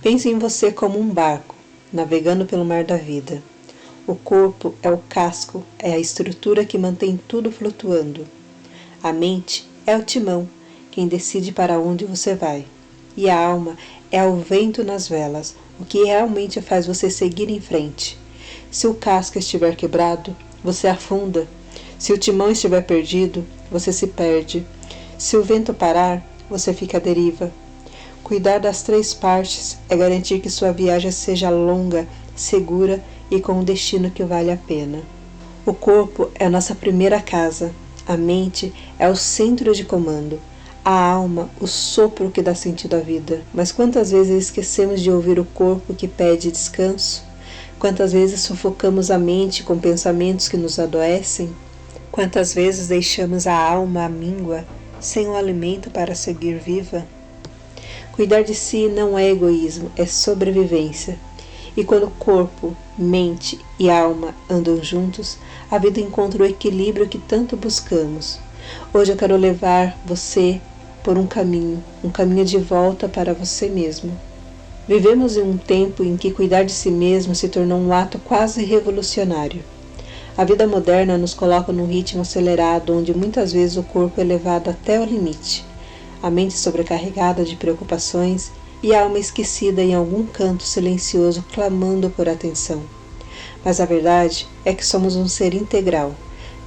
Pense em você como um barco, navegando pelo mar da vida. O corpo é o casco, é a estrutura que mantém tudo flutuando. A mente é o timão, quem decide para onde você vai. E a alma é o vento nas velas, o que realmente faz você seguir em frente. Se o casco estiver quebrado, você afunda. Se o timão estiver perdido, você se perde. Se o vento parar, você fica à deriva. Cuidar das três partes é garantir que sua viagem seja longa, segura e com um destino que vale a pena. O corpo é a nossa primeira casa, a mente é o centro de comando, a alma o sopro que dá sentido à vida. Mas quantas vezes esquecemos de ouvir o corpo que pede descanso? Quantas vezes sufocamos a mente com pensamentos que nos adoecem? Quantas vezes deixamos a alma à míngua, sem o alimento para seguir viva? Cuidar de si não é egoísmo, é sobrevivência. E quando corpo, mente e alma andam juntos, a vida encontra o equilíbrio que tanto buscamos. Hoje eu quero levar você por um caminho de volta para você mesmo. Vivemos em um tempo em que cuidar de si mesmo se tornou um ato quase revolucionário. A vida moderna nos coloca num ritmo acelerado, onde muitas vezes o corpo é levado até o limite. A mente sobrecarregada de preocupações e a alma esquecida em algum canto silencioso clamando por atenção. Mas a verdade é que somos um ser integral.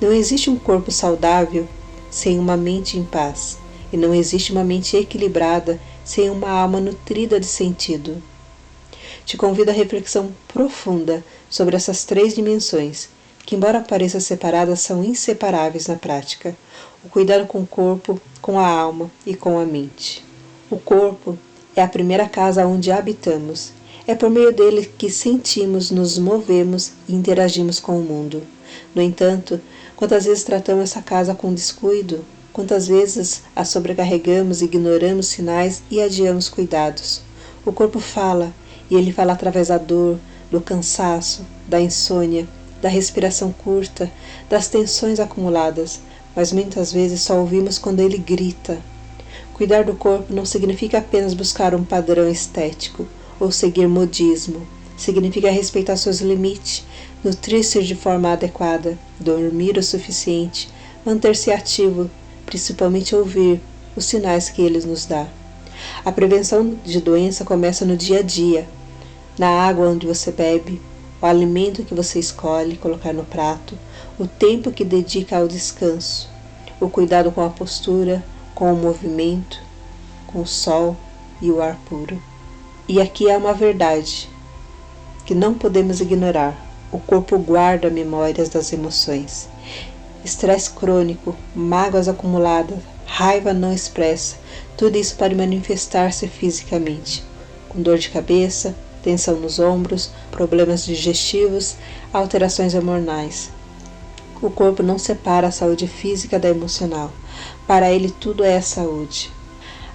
Não existe um corpo saudável sem uma mente em paz, e não existe uma mente equilibrada sem uma alma nutrida de sentido. Te convido à reflexão profunda sobre essas três dimensões, que embora pareçam separadas, são inseparáveis na prática. O cuidado com o corpo, com a alma e com a mente. O corpo é a primeira casa onde habitamos. É por meio dele que sentimos, nos movemos e interagimos com o mundo. No entanto, quantas vezes tratamos essa casa com descuido? Quantas vezes a sobrecarregamos, ignoramos sinais e adiamos cuidados? O corpo fala, e ele fala através da dor, do cansaço, da insônia, da respiração curta, das tensões acumuladas, mas muitas vezes só ouvimos quando ele grita. Cuidar do corpo não significa apenas buscar um padrão estético ou seguir modismo. Significa respeitar seus limites, nutrir-se de forma adequada, dormir o suficiente, manter-se ativo, principalmente ouvir os sinais que ele nos dá. A prevenção de doença começa no dia a dia, na água onde você bebe, o alimento que você escolhe colocar no prato, o tempo que dedica ao descanso, o cuidado com a postura, com o movimento, com o sol e o ar puro. E aqui há uma verdade que não podemos ignorar. O corpo guarda memórias das emoções. Estresse crônico, mágoas acumuladas, raiva não expressa, tudo isso pode manifestar-se fisicamente, com dor de cabeça, tensão nos ombros, problemas digestivos, alterações hormonais. O corpo não separa a saúde física da emocional. Para ele tudo é saúde.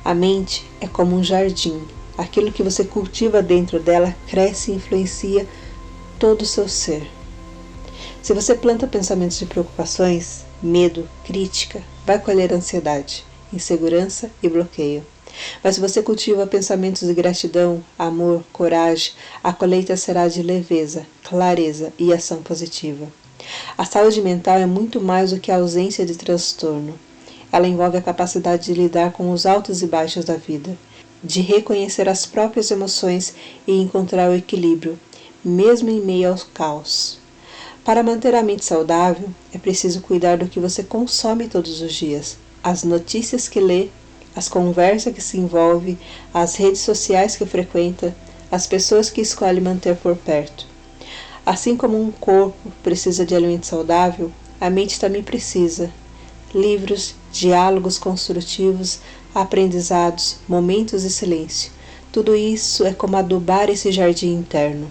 A mente é como um jardim. Aquilo que você cultiva dentro dela cresce e influencia todo o seu ser. Se você planta pensamentos de preocupações, medo, crítica, vai colher ansiedade, insegurança e bloqueio. Mas se você cultiva pensamentos de gratidão, amor, coragem, a colheita será de leveza, clareza e ação positiva. A saúde mental é muito mais do que a ausência de transtorno. Ela envolve a capacidade de lidar com os altos e baixos da vida, de reconhecer as próprias emoções e encontrar o equilíbrio, mesmo em meio ao caos. Para manter a mente saudável, é preciso cuidar do que você consome todos os dias, as notícias que lê, as conversas que se envolve, as redes sociais que frequenta, as pessoas que escolhe manter por perto. Assim como um corpo precisa de alimento saudável, a mente também precisa. Livros, diálogos construtivos, aprendizados, momentos de silêncio. Tudo isso é como adubar esse jardim interno.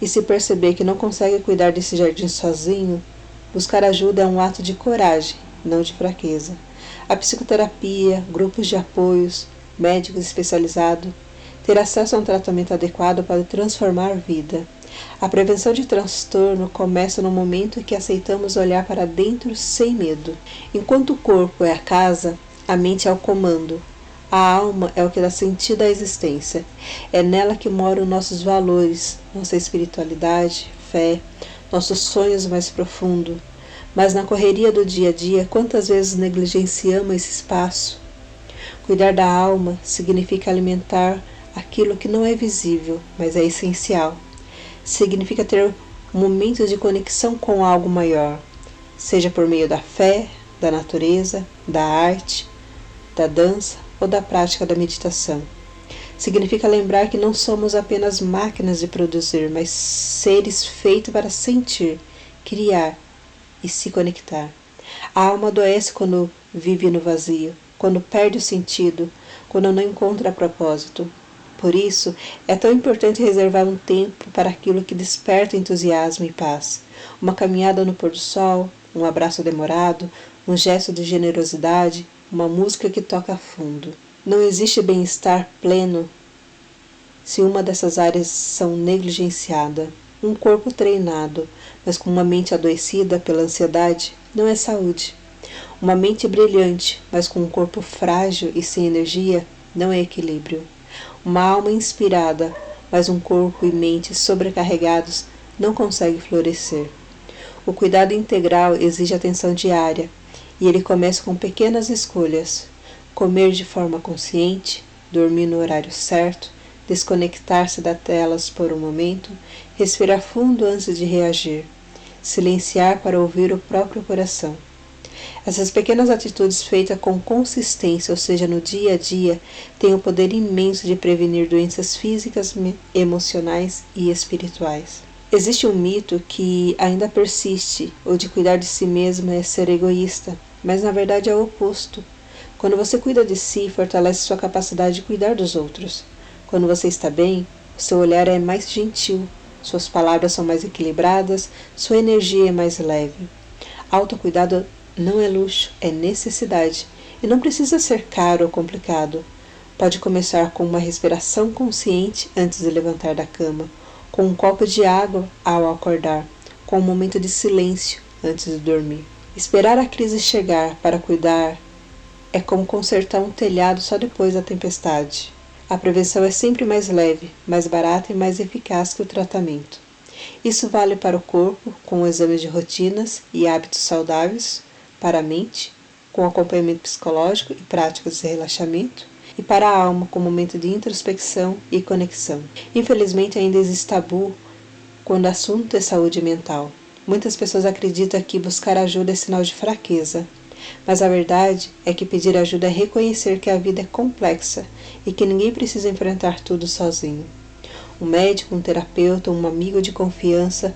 E se perceber que não consegue cuidar desse jardim sozinho, buscar ajuda é um ato de coragem, não de fraqueza. A psicoterapia, grupos de apoios, médicos especializados, ter acesso a um tratamento adequado pode transformar a vida. A prevenção de transtorno começa no momento em que aceitamos olhar para dentro sem medo. Enquanto o corpo é a casa, a mente é o comando. A alma é o que dá sentido à existência. É nela que moram nossos valores, nossa espiritualidade, fé, nossos sonhos mais profundos. Mas na correria do dia a dia, quantas vezes negligenciamos esse espaço? Cuidar da alma significa alimentar aquilo que não é visível, mas é essencial. Significa ter momentos de conexão com algo maior, seja por meio da fé, da natureza, da arte, da dança ou da prática da meditação. Significa lembrar que não somos apenas máquinas de produzir, mas seres feitos para sentir, criar e se conectar. A alma adoece quando vive no vazio, quando perde o sentido, quando não encontra propósito. Por isso, é tão importante reservar um tempo para aquilo que desperta entusiasmo e paz. Uma caminhada no pôr do sol, um abraço demorado, um gesto de generosidade, uma música que toca fundo. Não existe bem-estar pleno se uma dessas áreas são negligenciadas. Um corpo treinado, mas com uma mente adoecida pela ansiedade, não é saúde. Uma mente brilhante, mas com um corpo frágil e sem energia, não é equilíbrio. Uma alma inspirada, mas um corpo e mente sobrecarregados, não consegue florescer. O cuidado integral exige atenção diária, e ele começa com pequenas escolhas: comer de forma consciente, dormir no horário certo, desconectar-se das telas por um momento, respirar fundo antes de reagir, silenciar para ouvir o próprio coração. Essas pequenas atitudes feitas com consistência, ou seja, no dia a dia, têm o poder imenso de prevenir doenças físicas, emocionais e espirituais. Existe um mito que ainda persiste, o de cuidar de si mesmo é ser egoísta, mas na verdade é o oposto. Quando você cuida de si, fortalece sua capacidade de cuidar dos outros. Quando você está bem, o seu olhar é mais gentil, suas palavras são mais equilibradas, sua energia é mais leve. Autocuidado não é luxo, é necessidade, e não precisa ser caro ou complicado. Pode começar com uma respiração consciente antes de levantar da cama, com um copo de água ao acordar, com um momento de silêncio antes de dormir. Esperar a crise chegar para cuidar é como consertar um telhado só depois da tempestade. A prevenção é sempre mais leve, mais barata e mais eficaz que o tratamento. Isso vale para o corpo, com exames de rotinas e hábitos saudáveis, para a mente, com acompanhamento psicológico e práticas de relaxamento, e para a alma, com momento de introspecção e conexão. Infelizmente, ainda existe tabu quando o assunto é saúde mental. Muitas pessoas acreditam que buscar ajuda é sinal de fraqueza, mas a verdade é que pedir ajuda é reconhecer que a vida é complexa e que ninguém precisa enfrentar tudo sozinho. Um médico, um terapeuta, um amigo de confiança,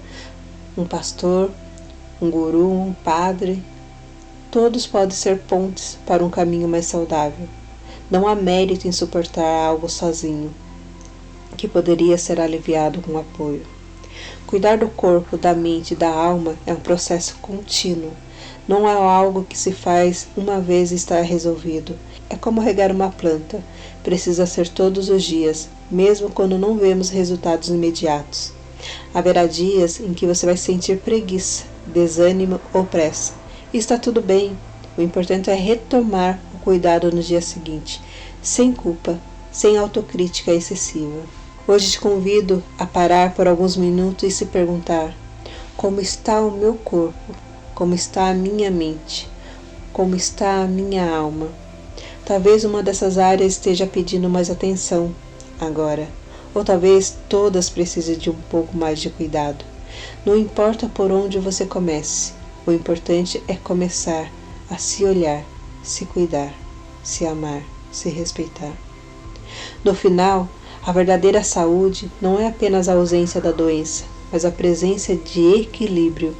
um pastor, um guru, um padre, todos podem ser pontes para um caminho mais saudável. Não há mérito em suportar algo sozinho, que poderia ser aliviado com apoio. Cuidar do corpo, da mente e da alma é um processo contínuo. Não é algo que se faz uma vez e está resolvido. É como regar uma planta. Precisa ser todos os dias, mesmo quando não vemos resultados imediatos. Haverá dias em que você vai sentir preguiça, desânimo ou pressa. E está tudo bem. O importante é retomar o cuidado no dia seguinte, sem culpa, sem autocrítica excessiva. Hoje te convido a parar por alguns minutos e se perguntar: como está o meu corpo? Como está a minha mente? Como está a minha alma? Talvez uma dessas áreas esteja pedindo mais atenção agora, ou talvez todas precisem de um pouco mais de cuidado. Não importa por onde você comece, o importante é começar a se olhar, se cuidar, se amar, se respeitar. No final, a verdadeira saúde não é apenas a ausência da doença, mas a presença de equilíbrio.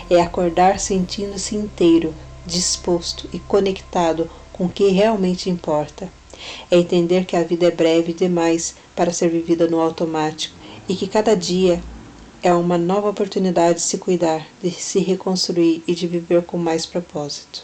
É acordar sentindo-se inteiro, disposto e conectado com o que realmente importa. É entender que a vida é breve demais para ser vivida no automático e que cada dia é uma nova oportunidade de se cuidar, de se reconstruir e de viver com mais propósito.